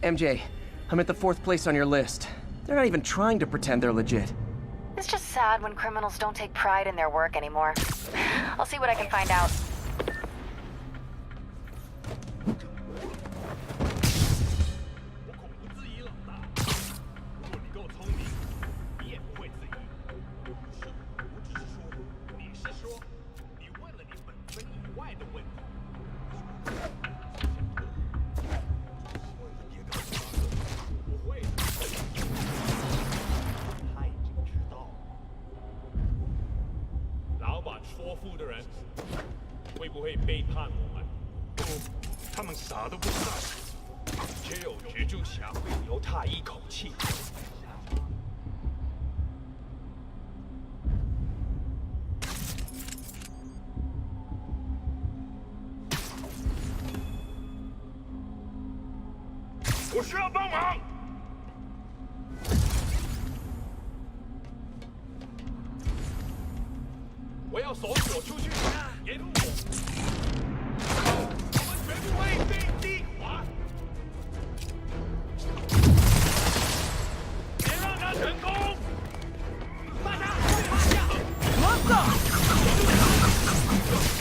MJ, I'm at the 4th place on your list. They're not even trying to pretend they're legit. It's just sad when criminals don't take pride in their work anymore. I'll see what I can find out.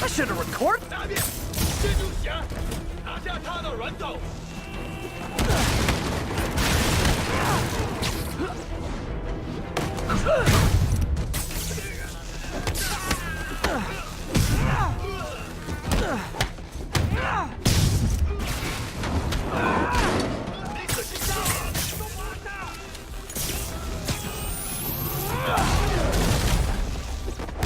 I should have recorded. 这就行，拿下他的人头。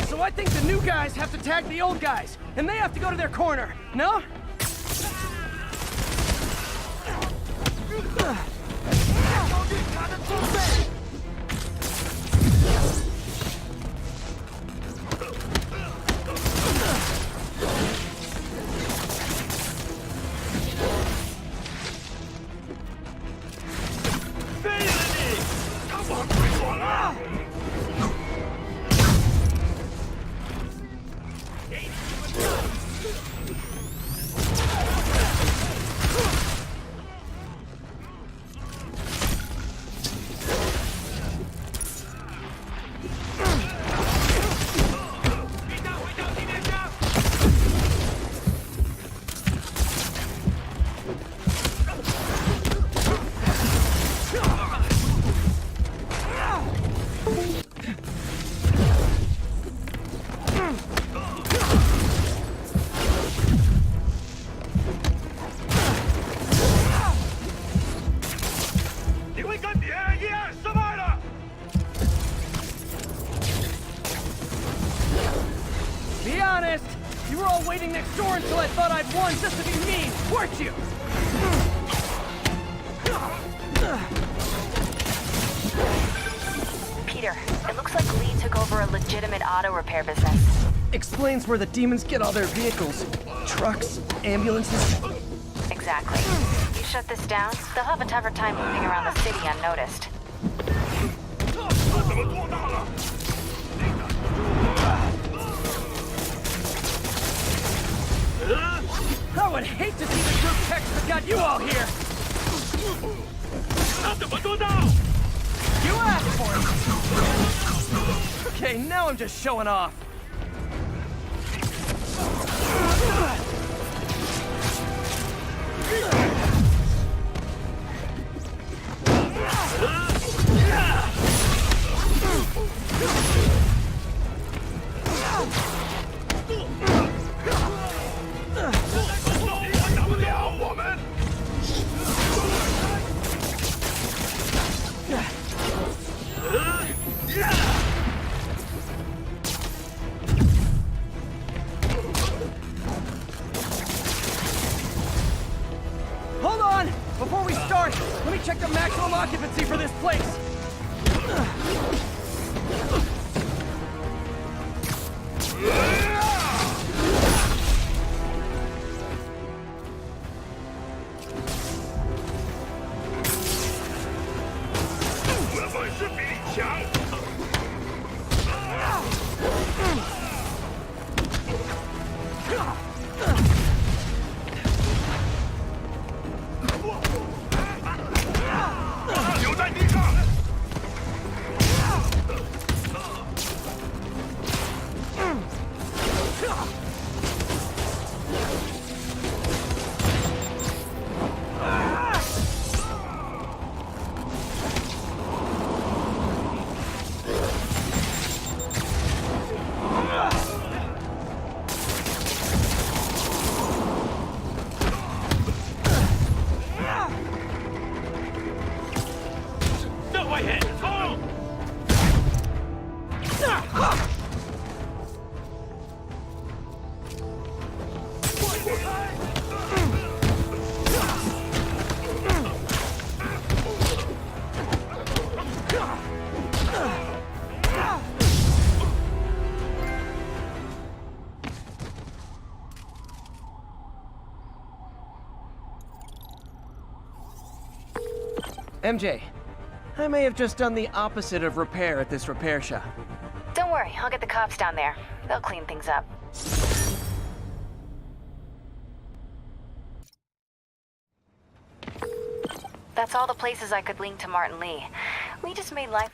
So I think the new guys have to tag the old guys, and they have to go to their corner, no? Be honest, you were all waiting next door until I thought I'd won just to be mean, weren't you? Peter, it looks like Lee took over a legitimate auto repair business. Explains where the demons get all their vehicles. Trucks, ambulances. Exactly. You shut this down, they'll have a tougher time moving around the city unnoticed. I would hate to see the group text that got you all here! You asked for it! Okay, now I'm just showing off. Hold on! Before we start, let me check the maximum occupancy for this place. MJ, I may have just done the opposite of repair at this repair shop. Don't worry, I'll get the cops down there. They'll clean things up. That's all the places I could link to Martin Lee. Lee just made life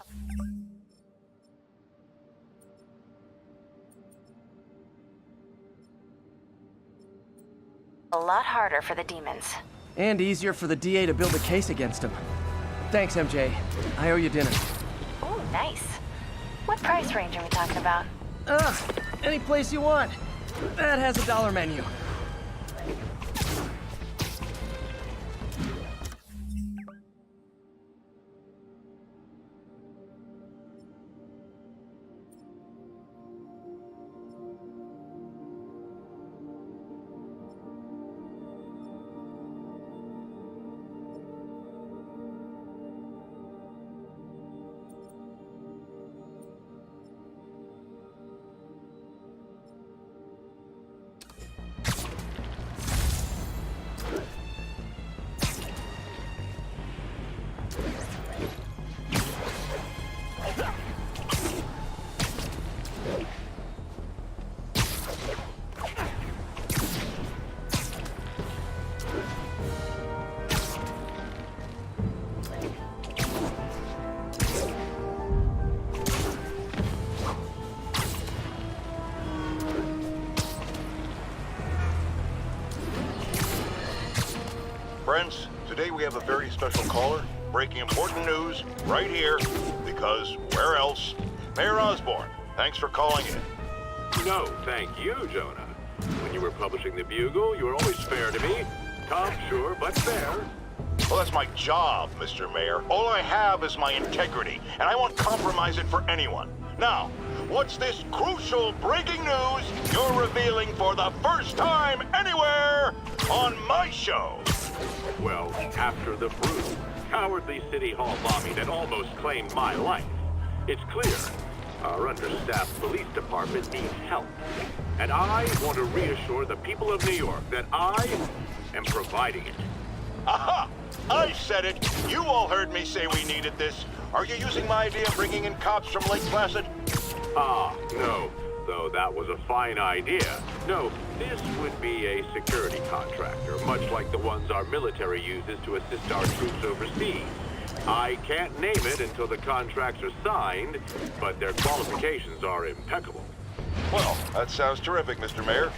a lot harder for the demons. And easier for the DA to build a case against him. Thanks, MJ. I owe you dinner. Ooh, nice. What price range are we talking about? Any place you want. That has a dollar menu. Friends, today we have a very special caller, breaking important news right here, because where else? Mayor Osborn, thanks for calling in. No, thank you, Jonah. When you were publishing the Bugle, you were always fair to me. Tough, sure, but fair. Well, that's my job, Mr. Mayor. All I have is my integrity, and I won't compromise it for anyone. Now, what's this crucial breaking news you're revealing for the first time anywhere on my show? Well, after the brutal, cowardly City Hall bombing that almost claimed my life, it's clear our understaffed police department needs help. And I want to reassure the people of New York that I am providing it. Aha! I said it! You all heard me say we needed this. Are you using my idea of bringing in cops from Lake Placid? Ah, no. Though that was a fine idea. No, this would be a security contractor, much like the ones our military uses to assist our troops overseas. I can't name it until the contracts are signed, but their qualifications are impeccable. Well, that sounds terrific, Mr. Mayor.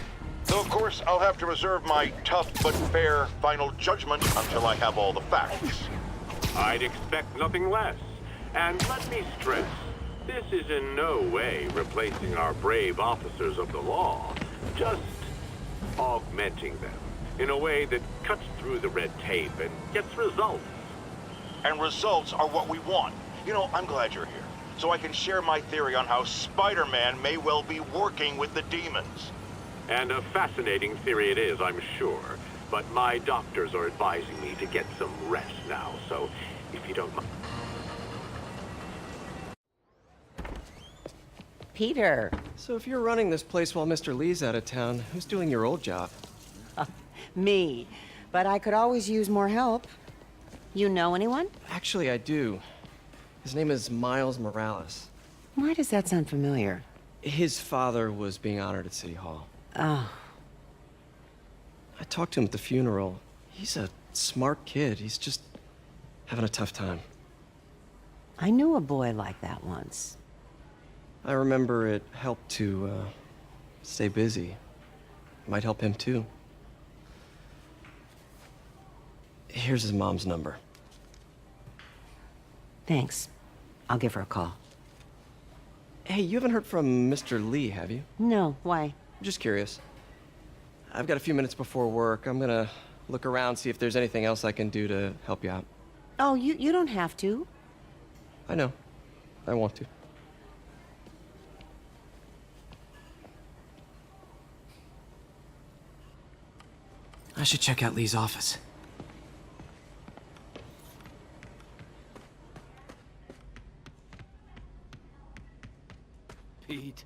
Though, of course, I'll have to reserve my tough but fair final judgment until I have all the facts. I'd expect nothing less. And let me stress, this is in no way replacing our brave officers of the law, just augmenting them in a way that cuts through the red tape and gets results. And results are what we want. You know, I'm glad you're here, so I can share my theory on how Spider-Man may well be working with the demons. And a fascinating theory it is, I'm sure. But my doctors are advising me to get some rest now, so if you don't mind. Peter. So if you're running this place while Mr. Lee's out of town, who's doing your old job? Me. But I could always use more help. You know anyone? Actually, I do. His name is Miles Morales. Why does that sound familiar? His father was being honored at City Hall. Oh. I talked to him at the funeral. He's a smart kid. He's just having a tough time. I knew a boy like that once. I remember it helped to, stay busy. Might help him, too. Here's his mom's number. Thanks. I'll give her a call. Hey, you haven't heard from Mr. Lee, have you? No, why? I'm just curious. I've got a few minutes before work. I'm gonna look around, see if there's anything else I can do to help you out. Oh, you don't have to. I know. I want to. I should check out Lee's office. Pete,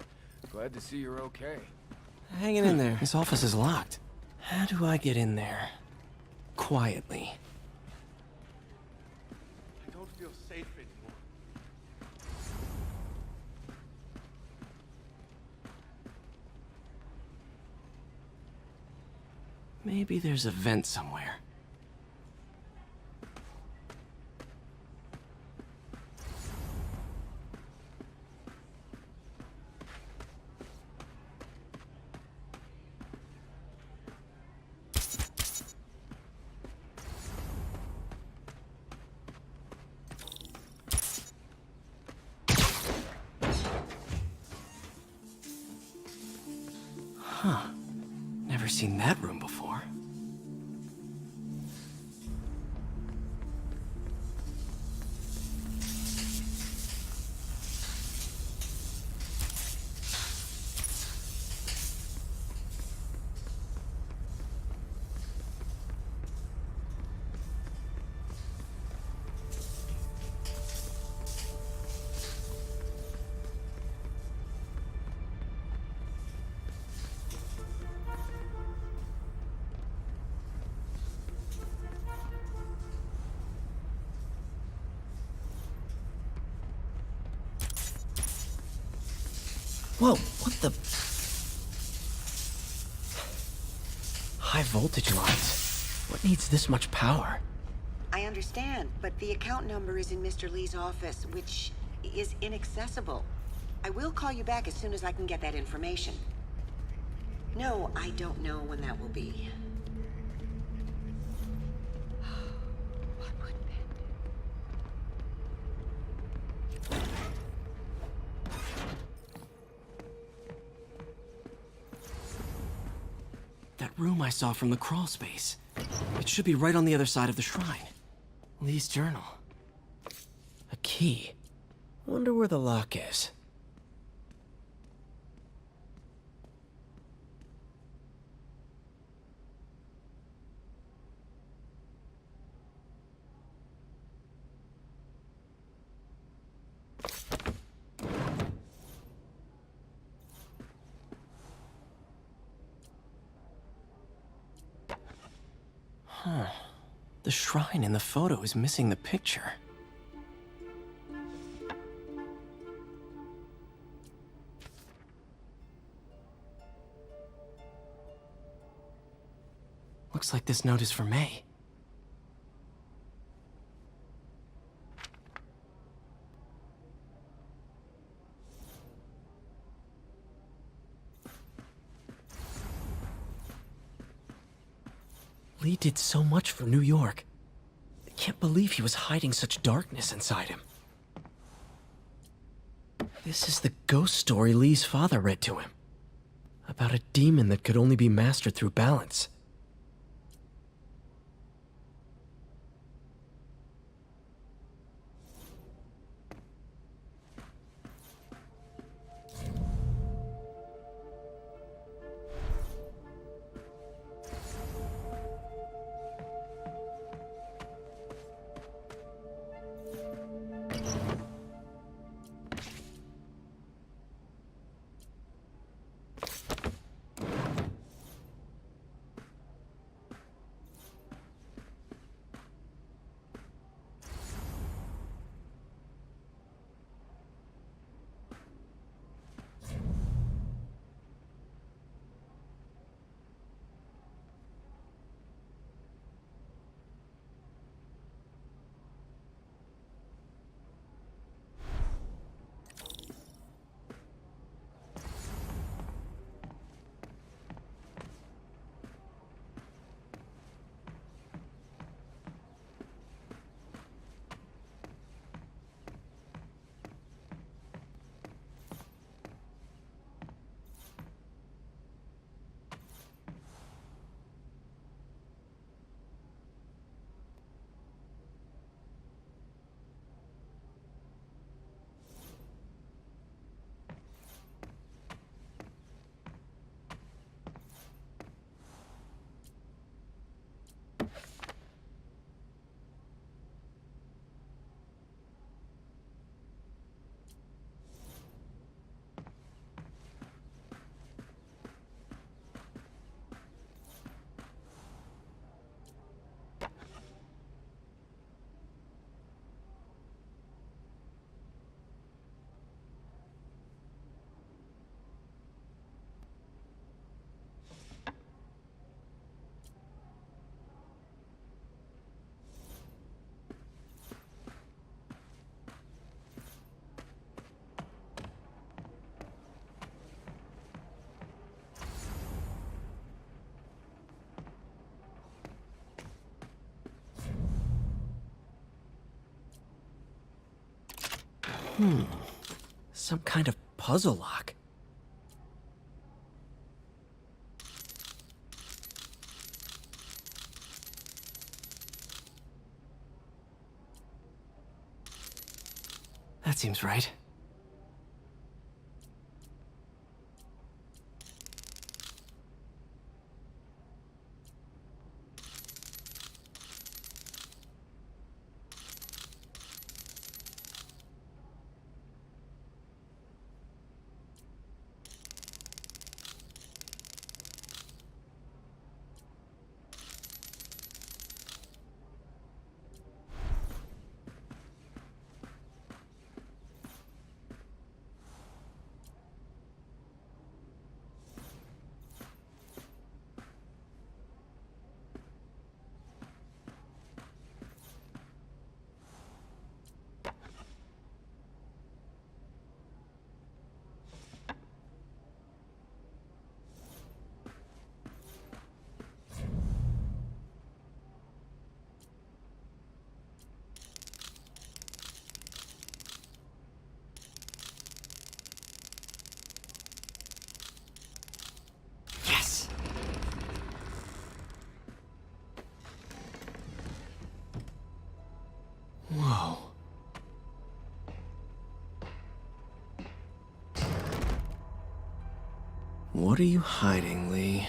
glad to see you're okay. Hanging in there. His office is locked. How do I get in there? Quietly. Maybe there's a vent somewhere. Huh. Never seen that room before. Whoa, what the? High voltage lines. What needs this much power? I understand, but the account number is in Mr. Lee's office, which is inaccessible. I will call you back as soon as I can get that information. No, I don't know when that will be. What would it be? That room I saw from the crawl space. It should be right on the other side of the shrine. Lee's journal. A key. Wonder where the lock is. Huh. The shrine in the photo is missing the picture. Looks like this note is for May. Lee did so much for New York. I can't believe he was hiding such darkness inside him. This is the ghost story Lee's father read to him. About a demon that could only be mastered through balance. Some kind of puzzle lock. That seems right. Yes! Whoa. What are you hiding, Lee?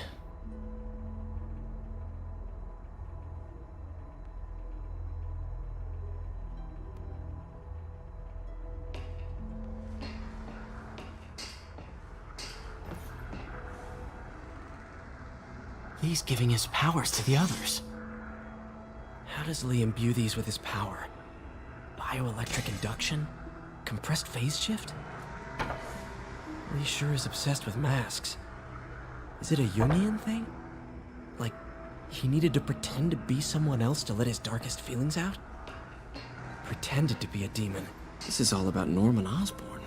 Lee's giving his powers to the others. How does Lee imbue these with his power? Bioelectric induction? Compressed phase shift? Lee sure is obsessed with masks. Is it a Jungian thing? Like, he needed to pretend to be someone else to let his darkest feelings out? Pretended to be a demon. This is all about Norman Osborn.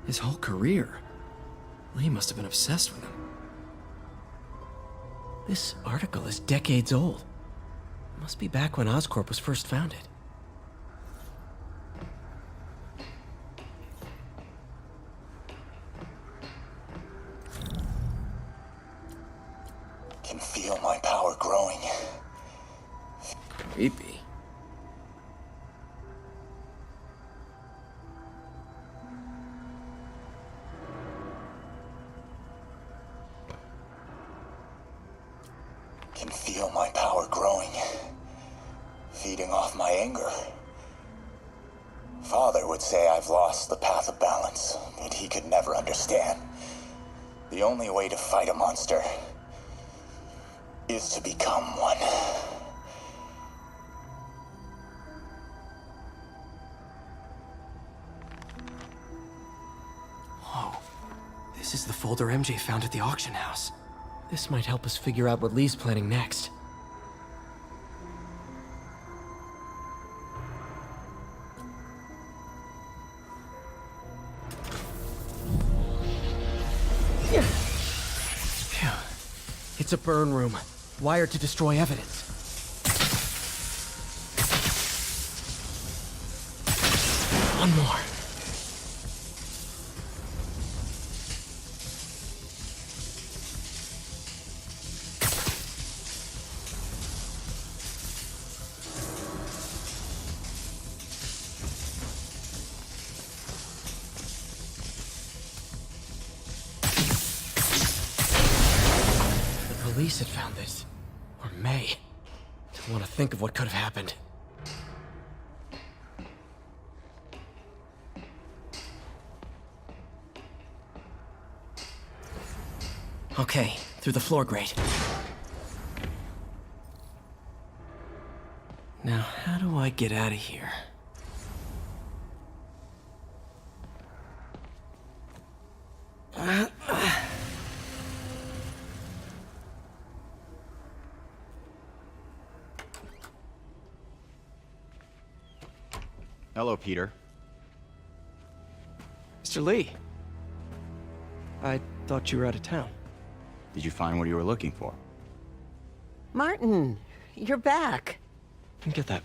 His whole career. Lee must have been obsessed with him. This article is decades old. It must be back when Oscorp was first founded. Can feel my power growing. Creepy. Can feel my power growing. Feeding off my anger. Father would say I've lost the path of balance, but he could never understand. The only way to fight a monster is to become one. Whoa. This is the folder MJ found at the auction house. This might help us figure out what Lee's planning next. Phew. It's a burn room, wired to destroy evidence. One more. Police had found this. Or May. Don't want to think of what could have happened. Okay, through the floor grate. Now, how do I get out of here? Hello, Peter. Mr. Lee. I thought you were out of town. Did you find what you were looking for? Martin, you're back. Get that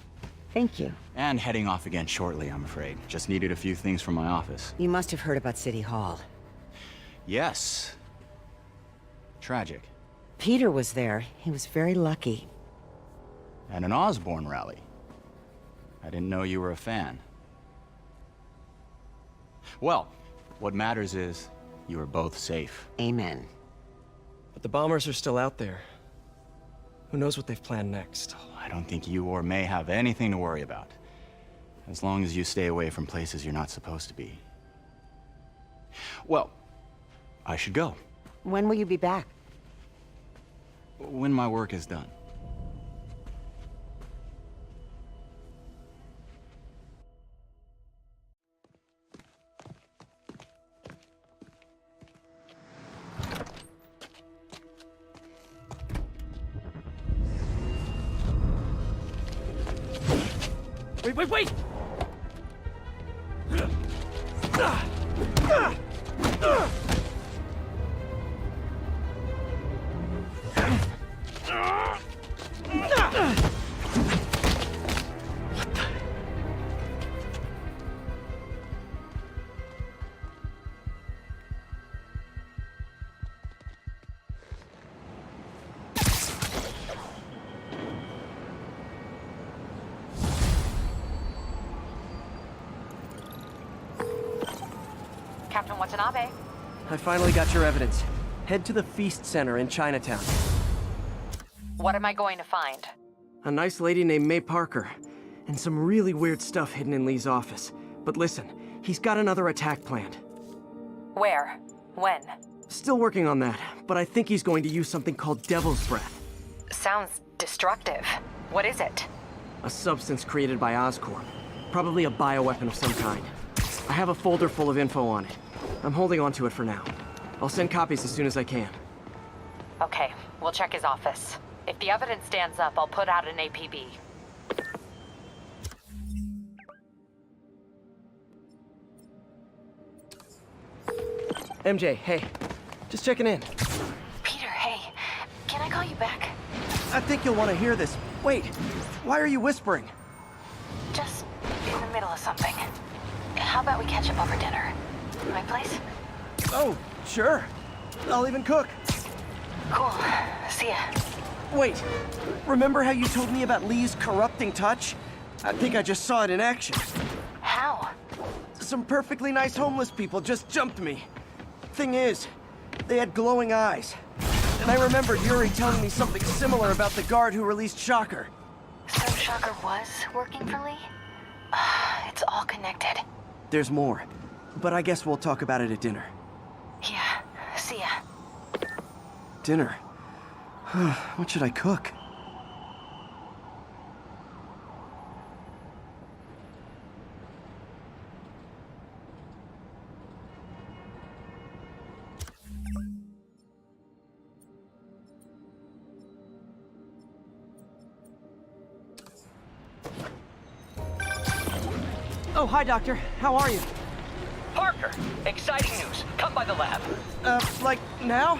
Thank you. And heading off again shortly, I'm afraid. Just needed a few things from my office. You must have heard about City Hall. Yes. Tragic. Peter was there. He was very lucky. At an Osborn rally. I didn't know you were a fan. Well, what matters is you are both safe. Amen. But the bombers are still out there. Who knows what they've planned next? I don't think you or May have anything to worry about. As long as you stay away from places you're not supposed to be. Well, I should go. When will you be back? When my work is done. Wait, wait, wait! Captain Watanabe. I finally got your evidence. Head to the Feast Center in Chinatown. What am I going to find? A nice lady named May Parker. And some really weird stuff hidden in Lee's office. But listen, he's got another attack planned. Where? When? Still working on that, but I think he's going to use something called Devil's Breath. Sounds destructive. What is it? A substance created by Oscorp. Probably a bioweapon of some kind. I have a folder full of info on it. I'm holding on to it for now. I'll send copies as soon as I can. Okay, we'll check his office. If the evidence stands up, I'll put out an APB. MJ, hey. Just checking in. Peter, hey. Can I call you back? I think you'll want to hear this. Wait, why are you whispering? Just in the middle of something. How about we catch up over dinner? My place? Oh, sure. I'll even cook. Cool. See ya. Wait, remember how you told me about Lee's corrupting touch? I think I just saw it in action. How? Some perfectly nice homeless people just jumped me. Thing is, they had glowing eyes. And I remembered Yuri telling me something similar about the guard who released Shocker. So Shocker was working for Lee? It's all connected. There's more, but I guess we'll talk about it at dinner. Yeah, see ya. Dinner? What should I cook? Oh, hi, Doctor. How are you? Parker, exciting news. Come by the lab. Like now?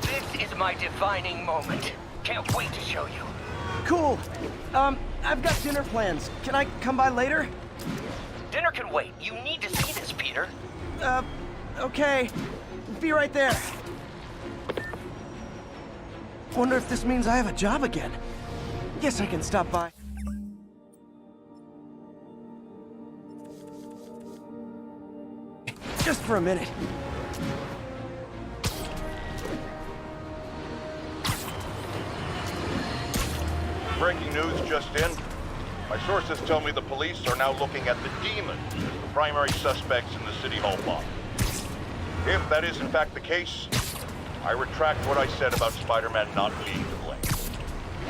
This is my defining moment. Can't wait to show you. Cool. I've got dinner plans. Can I come by later? Dinner can wait. You need to see this, Peter. Okay. Be right there. Wonder if this means I have a job again. Guess I can stop by. Just for a minute. Breaking news just in. My sources tell me the police are now looking at the Demons as the primary suspects in the City Hall bomb. If that is in fact the case, I retract what I said about Spider-Man not being to blame.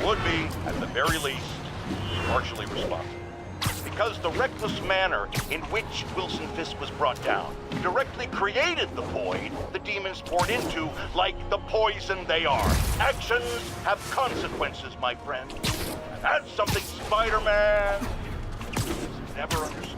Would be, at the very least, partially responsible. Because the reckless manner in which Wilson Fisk was brought down directly created the void the Demons poured into, like the poison they are. Actions have consequences, my friend. And that's something Spider-Man has never understood.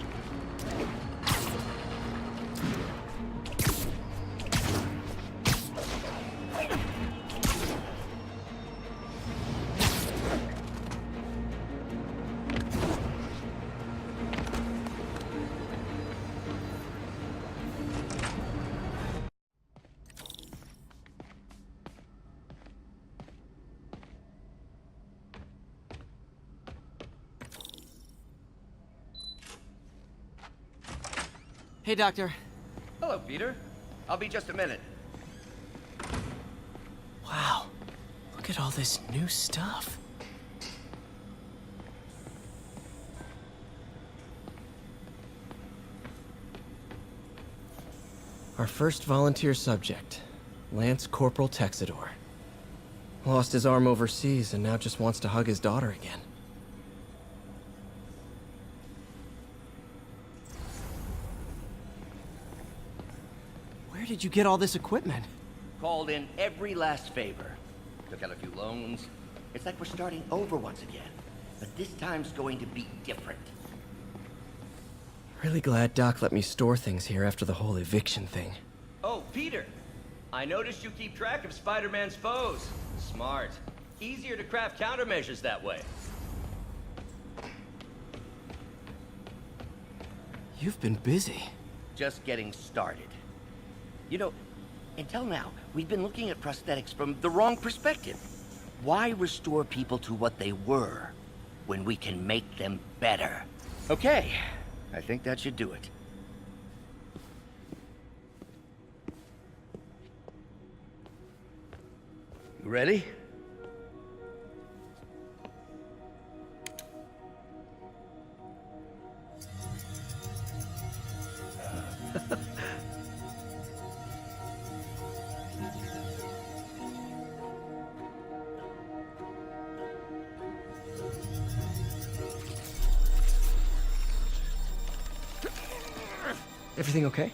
Hey, Doctor. Hello, Peter. I'll be just a minute. Wow. Look at all this new stuff. Our first volunteer subject, Lance Corporal Texidor. Lost his arm overseas and now just wants to hug his daughter again. Where did you get all this equipment? Called in every last favor. Took out a few loans. It's like we're starting over once again. But this time's going to be different. Really glad Doc let me store things here after the whole eviction thing. Oh, Peter. I noticed you keep track of Spider-Man's foes. Smart. Easier to craft countermeasures that way. You've been busy. Just getting started. You know, until now, we've been looking at prosthetics from the wrong perspective. Why restore people to what they were when we can make them better? Okay, I think that should do it. You ready? Everything okay?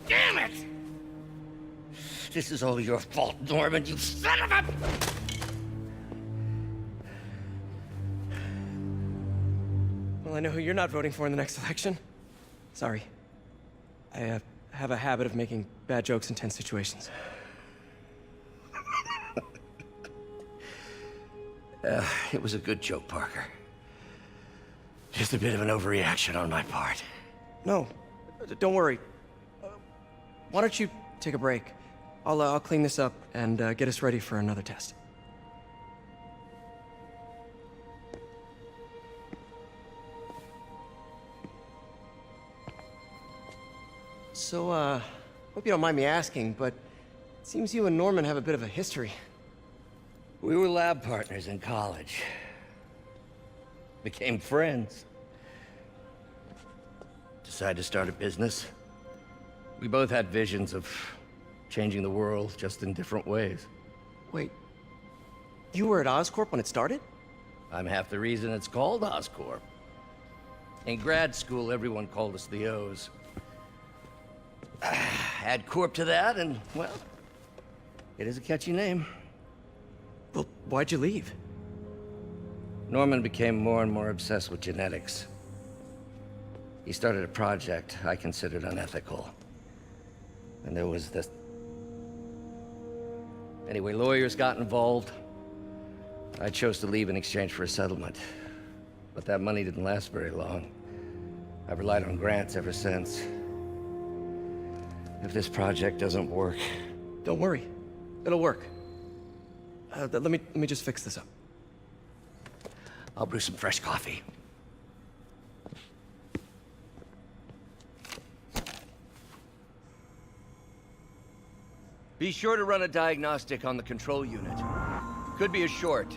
Damn it! This is all your fault, Norman, you son of a... Well, I know who you're not voting for in the next election. Sorry. I have a habit of making bad jokes in tense situations. It was a good joke, Parker. Just a bit of an overreaction on my part. No, don't worry. Why don't you take a break? I'll clean this up and get us ready for another test. So, hope you don't mind me asking, but it seems you and Norman have a bit of a history. We were lab partners in college. Became friends. Decided to start a business. We both had visions of changing the world, just in different ways. Wait, you were at Oscorp when it started? I'm half the reason it's called Oscorp. In grad school, everyone called us the O's. Add Corp to that, and, well, it is a catchy name. Well, why'd you leave? Norman became more and more obsessed with genetics. He started a project I considered unethical. And there was this... Anyway, lawyers got involved. I chose to leave in exchange for a settlement. But that money didn't last very long. I've relied on grants ever since. If this project doesn't work... Don't worry. It'll work. Let me just fix this up. I'll brew some fresh coffee. Be sure to run a diagnostic on the control unit. Could be a short.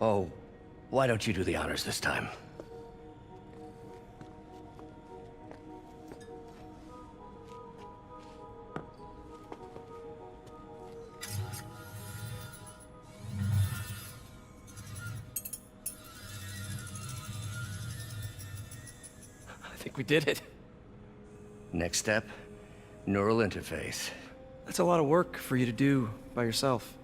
Oh, why don't you do the honors this time? I think we did it. Next step, neural interface. That's a lot of work for you to do by yourself.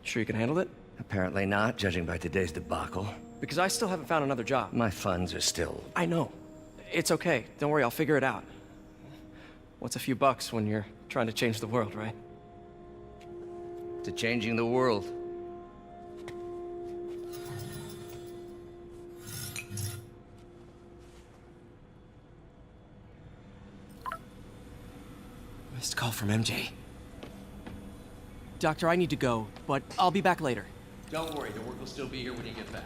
Sure you can handle it? Apparently not, judging by today's debacle. Because I still haven't found another job. My funds are still... I know. It's okay. Don't worry, I'll figure it out. What's a few bucks when you're trying to change the world, right? to changing the world. Missed call from MJ. Doctor, I need to go, but I'll be back later. Don't worry, the work will still be here when you get back.